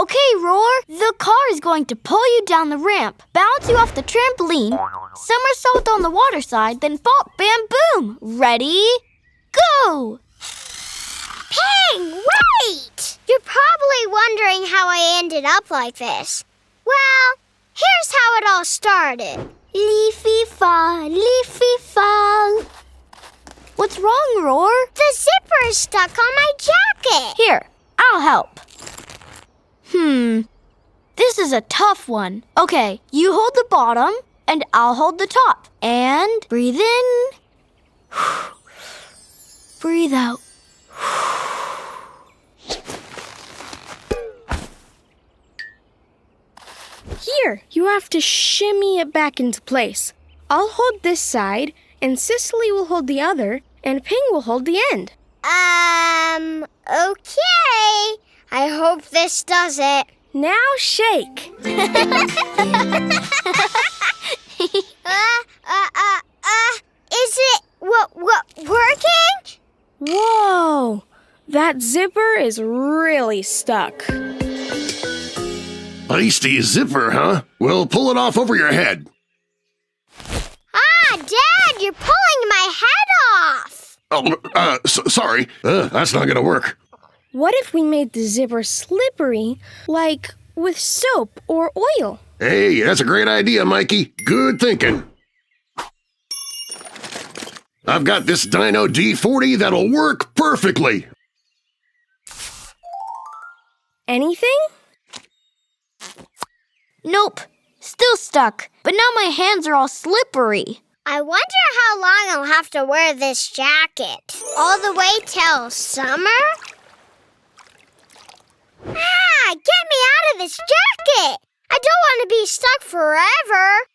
Okay, Roar. The car is going to pull you down the ramp, bounce you off the trampoline, somersault on the water slide, then fall, bam, boom. Ready? Go! Ping, wait! You're probably wondering how I ended up like this. Well, here's how it all started. Leafy fall, leafy fall. What's wrong, Roar? The zipper is stuck on my jacket. Here, I'll help. This is a tough one. Okay, you hold the bottom, and I'll hold the top. And breathe in. Breathe out. Here, you have to shimmy it back into place. I'll hold this side, and Cecily will hold the other, and Ping will hold the end. Okay. I hope this does it. Now shake. Is it working? Whoa, that zipper is really stuck. Feisty zipper, huh? Well, pull it off over your head. Dad, you're pulling my head off. Oh, sorry. That's not gonna work. What if we made the zipper slippery, like with soap or oil? Hey, that's a great idea, Mikey. Good thinking. I've got this Dino D40 that'll work perfectly. Anything? Nope, still stuck. But now my hands are all slippery. I wonder how long I'll have to wear this jacket. All the way till summer? Get me out of this jacket! I don't want to be stuck forever.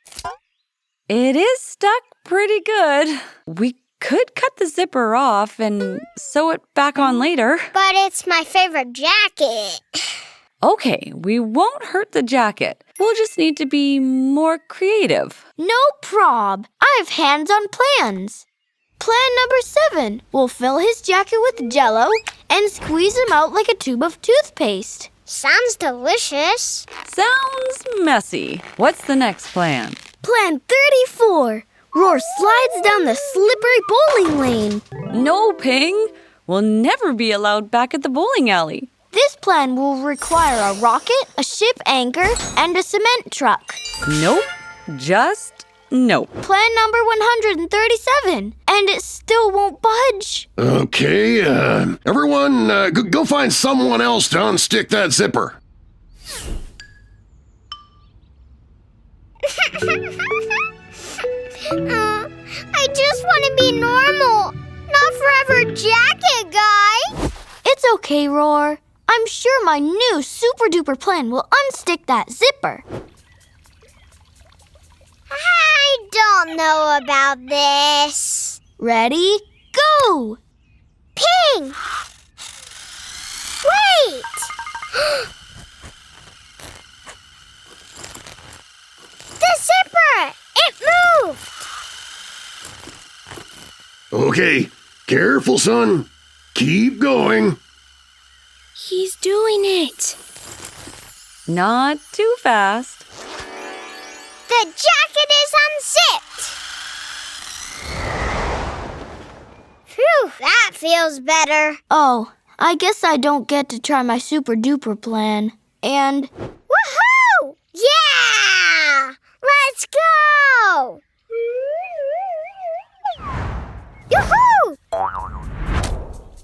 It is stuck pretty good. We could cut the zipper off and sew it back on later. But it's my favorite jacket. Okay, we won't hurt the jacket. We'll just need to be more creative. No prob. I have hands-on plans. Plan number 7. We'll fill his jacket with Jell-O and squeeze him out like a tube of toothpaste. Sounds delicious. Sounds messy. What's the next plan? Plan 34. Roar slides down the slippery bowling lane. No, Ping. We'll never be allowed back at the bowling alley. This plan will require a rocket, a ship anchor, and a cement truck. Nope. Just nope. Plan number 137, and it still won't budge. Okay, everyone, go find someone else to unstick that zipper. I just want to be normal. Not forever jacket guy. It's okay, Roar. I'm sure my new super-duper plan will unstick that zipper. I don't know about this. Ready? Go! Ping! Wait! The zipper! It moved! Okay, careful, son. Keep going. He's doing it. Not too fast. The jacket is unzipped! Phew, that feels better. Oh, I guess I don't get to try my super-duper plan. And... Woohoo! Yeah! Let's go! Yoo-hoo!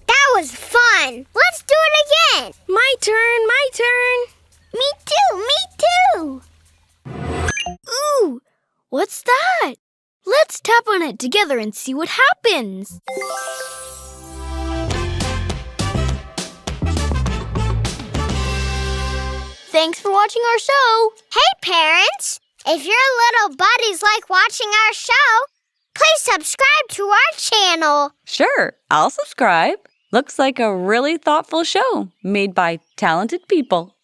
That was fun. Let's do it again. My turn, my turn. Me too! Ooh, what's that? Let's tap on it together and see what happens. Thanks for watching our show. Hey, parents. If your little buddies like watching our show, please subscribe to our channel. Sure, I'll subscribe. Looks like a really thoughtful show made by talented people.